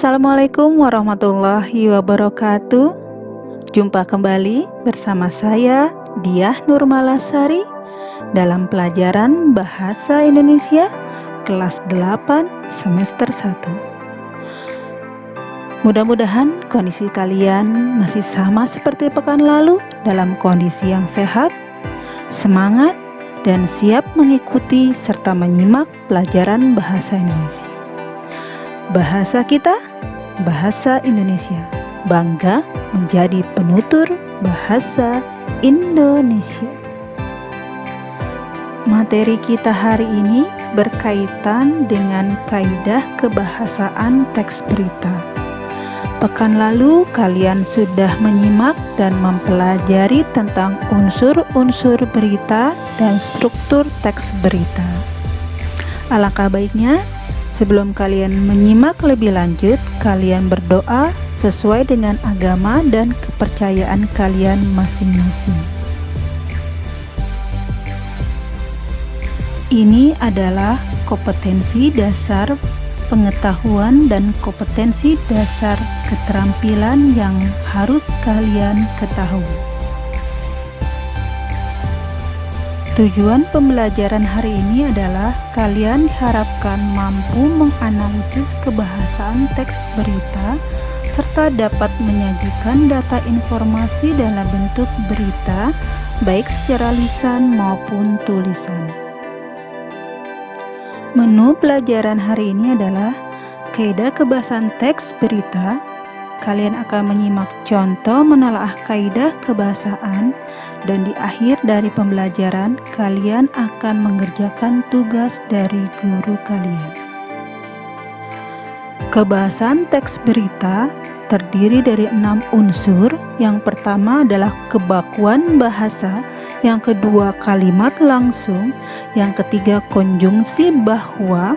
Assalamualaikum warahmatullahi wabarakatuh. Jumpa kembali bersama saya Diah Nurmalasari dalam pelajaran Bahasa Indonesia kelas 8 semester 1. Mudah-mudahan kondisi kalian masih sama seperti pekan lalu, dalam kondisi yang sehat, semangat, dan siap mengikuti serta menyimak pelajaran bahasa Indonesia. Bahasa kita, bahasa Indonesia. Bangga menjadi penutur bahasa Indonesia. Materi kita hari ini berkaitan dengan kaidah kebahasaan teks berita. Pekan lalu kalian sudah menyimak dan mempelajari tentang unsur-unsur berita dan struktur teks berita. Alangkah baiknya sebelum kalian menyimak lebih lanjut, kalian berdoa sesuai dengan agama dan kepercayaan kalian masing-masing. Ini adalah kompetensi dasar pengetahuan dan kompetensi dasar keterampilan yang harus kalian ketahui. Tujuan pembelajaran hari ini adalah kalian diharapkan mampu menganalisis kebahasaan teks berita serta dapat menyajikan data informasi dalam bentuk berita baik secara lisan maupun tulisan. Menu pelajaran hari ini adalah kaidah kebahasaan teks berita. Kalian akan menyimak contoh menelaah kaidah kebahasaan. Dan di akhir dari pembelajaran, kalian akan mengerjakan tugas dari guru kalian. Kebahasaan teks berita terdiri dari 6 unsur. Yang pertama adalah kebakuan bahasa, yang kedua kalimat langsung, yang ketiga konjungsi bahwa,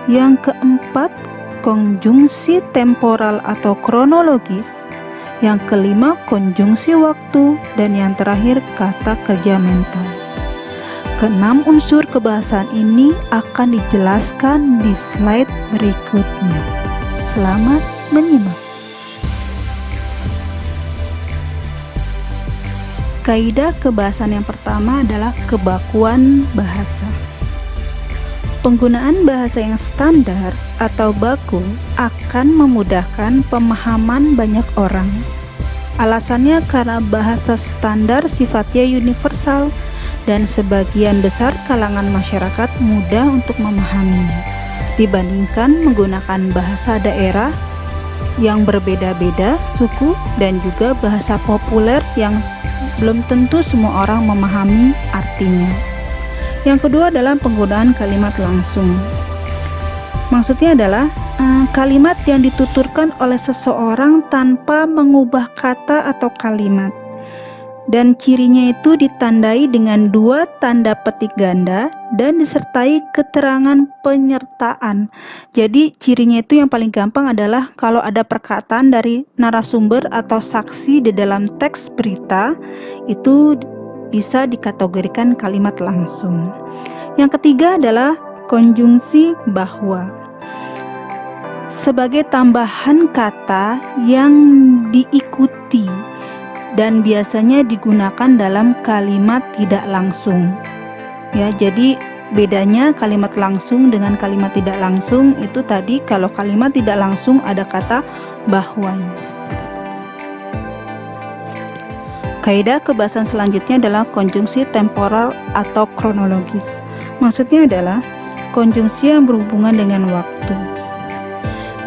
yang keempat konjungsi temporal atau kronologis, yang kelima konjungsi waktu, dan yang terakhir kata kerja mental. Keenam unsur kebahasaan ini akan dijelaskan di slide berikutnya. Selamat menyimak. Kaidah kebahasaan yang pertama adalah kebakuan bahasa. Penggunaan bahasa yang standar atau baku akan memudahkan pemahaman banyak orang. Alasannya karena bahasa standar sifatnya universal dan sebagian besar kalangan masyarakat mudah untuk memahaminya dibandingkan menggunakan bahasa daerah yang berbeda-beda suku dan juga bahasa populer yang belum tentu semua orang memahami artinya. Yang kedua adalah penggunaan kalimat langsung. Maksudnya adalah kalimat yang dituturkan oleh seseorang tanpa mengubah kata atau kalimat. Dan cirinya itu ditandai dengan 2 tanda petik ganda dan disertai keterangan penyertaan. Jadi cirinya itu yang paling gampang adalah kalau ada perkataan dari narasumber atau saksi di dalam teks berita, itu bisa dikategorikan kalimat langsung. Yang ketiga adalah konjungsi bahwa. Sebagai tambahan kata yang diikuti dan biasanya digunakan dalam kalimat tidak langsung. Ya, jadi bedanya kalimat langsung dengan kalimat tidak langsung itu tadi, kalau kalimat tidak langsung ada kata bahwanya. Kaidah kebahasaan selanjutnya adalah konjungsi temporal atau kronologis. Maksudnya adalah konjungsi yang berhubungan dengan waktu.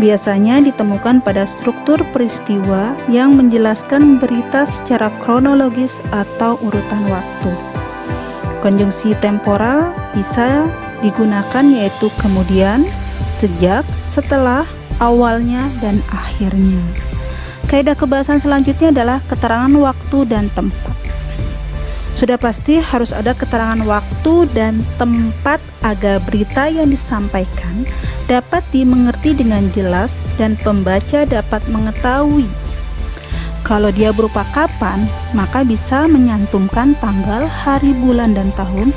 Biasanya ditemukan pada struktur peristiwa yang menjelaskan berita secara kronologis atau urutan waktu. Konjungsi temporal bisa digunakan yaitu kemudian, sejak, setelah, awalnya, dan akhirnya. Kaidah kebahasaan selanjutnya adalah keterangan waktu dan tempat. Sudah pasti harus ada keterangan waktu dan tempat agar berita yang disampaikan dapat dimengerti dengan jelas dan pembaca dapat mengetahui. Kalau dia berupa kapan, maka bisa menyantumkan tanggal, hari, bulan, dan tahun.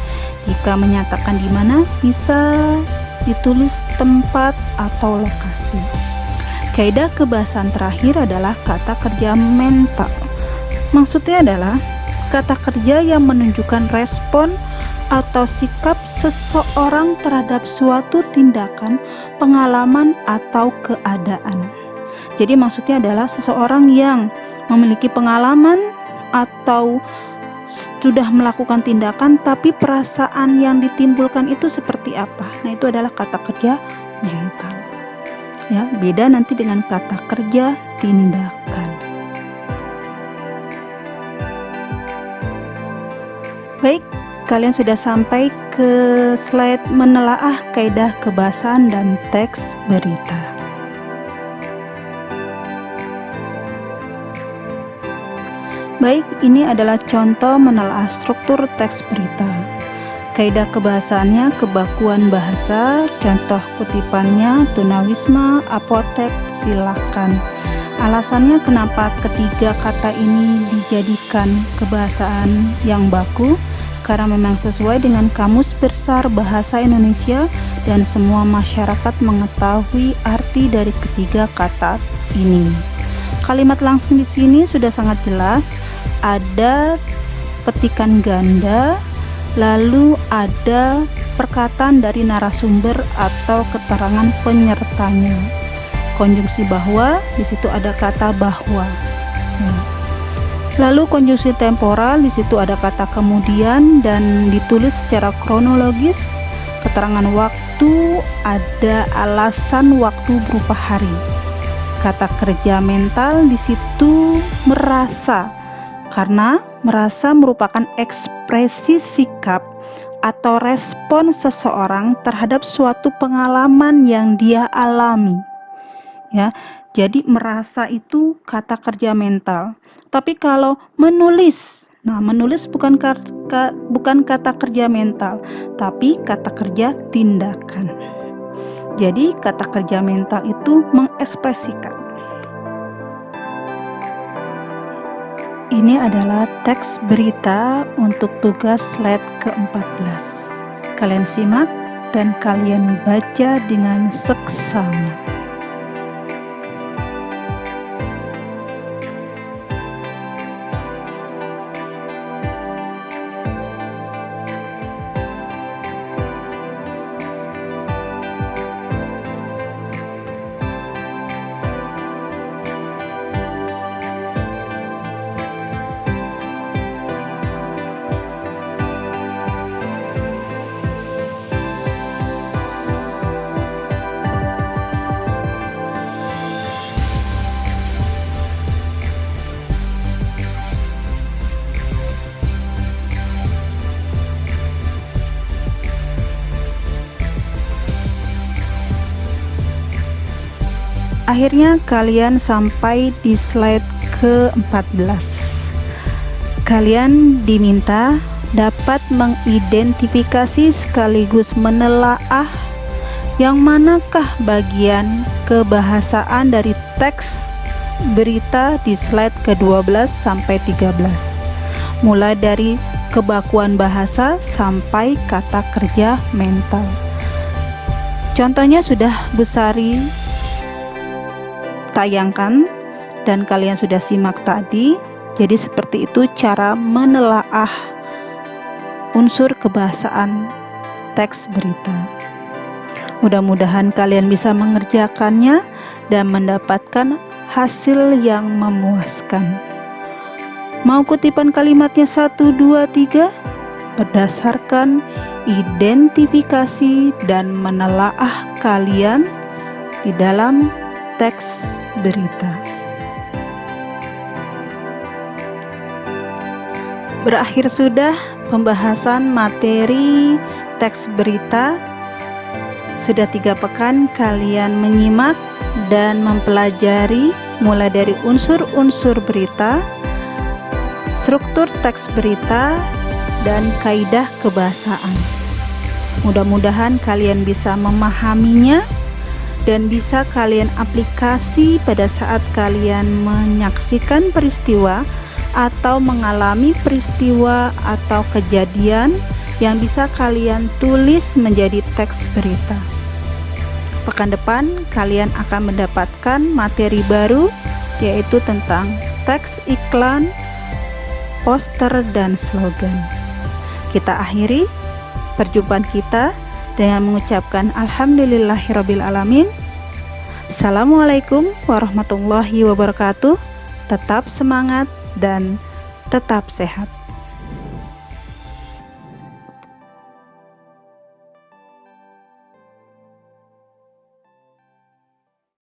Jika menyatakan di mana, bisa ditulis tempat atau lokasi. Kaidah kebahasaan terakhir adalah kata kerja mental. Maksudnya adalah kata kerja yang menunjukkan respon atau sikap seseorang terhadap suatu tindakan, pengalaman, atau keadaan. Jadi maksudnya adalah seseorang yang memiliki pengalaman atau sudah melakukan tindakan, tapi perasaan yang ditimbulkan itu seperti apa. Nah, itu adalah kata kerja mental. Ya, beda nanti dengan kata kerja tindakan. Baik, kalian sudah sampai ke slide menelaah kaidah kebahasaan dan teks berita. Baik, ini adalah contoh menelaah struktur teks berita. Kaidah kebahasaannya kebakuan bahasa, contoh kutipannya tunawisma, apotek, silakan. Alasannya kenapa ketiga kata ini dijadikan kebahasaan yang baku? Karena memang sesuai dengan Kamus Besar Bahasa Indonesia dan semua masyarakat mengetahui arti dari ketiga kata ini. Kalimat langsung di sini sudah sangat jelas. Ada petikan ganda, lalu ada perkataan dari narasumber atau keterangan penyertanya. Konjungsi bahwa, di situ ada kata bahwa. Lalu konjungsi temporal, di situ ada kata kemudian dan ditulis secara kronologis. Keterangan waktu, ada alasan waktu berupa hari. Kata kerja mental di situ merasa, karena merasa merupakan ekspresi sikap atau respon seseorang terhadap suatu pengalaman yang dia alami. Ya, jadi merasa itu kata kerja mental. Tapi kalau menulis, nah menulis bukan kata kerja mental, tapi kata kerja tindakan. Jadi kata kerja mental itu mengekspresikan. Ini adalah teks berita untuk tugas slide ke-14. Kalian simak dan kalian baca dengan seksama. Akhirnya kalian sampai di slide ke-14. Kalian diminta dapat mengidentifikasi sekaligus menelaah yang manakah bagian kebahasaan dari teks berita di slide ke-12 sampai 13. Mulai dari kebakuan bahasa sampai kata kerja mental. Contohnya sudah Busari tayangkan dan kalian sudah simak tadi. Jadi seperti itu cara menelaah unsur kebahasaan teks berita. Mudah-mudahan kalian bisa mengerjakannya dan mendapatkan hasil yang memuaskan. Mau kutipan kalimatnya 1, 2, 3? Berdasarkan identifikasi dan menelaah kalian di dalam teks berita. Berakhir sudah pembahasan materi teks berita. Sudah 3 pekan kalian menyimak dan mempelajari mulai dari unsur-unsur berita, struktur teks berita, dan kaidah kebahasaan. Mudah-mudahan kalian bisa memahaminya dan bisa kalian aplikasi pada saat kalian menyaksikan peristiwa atau mengalami peristiwa atau kejadian yang bisa kalian tulis menjadi teks berita. Pekan depan kalian akan mendapatkan materi baru, yaitu tentang teks iklan, poster, dan slogan. Kita akhiri perjumpaan kita dengan mengucapkan alhamdulillahirabbil alamin. Assalamualaikum warahmatullahi wabarakatuh. Tetap semangat dan tetap sehat.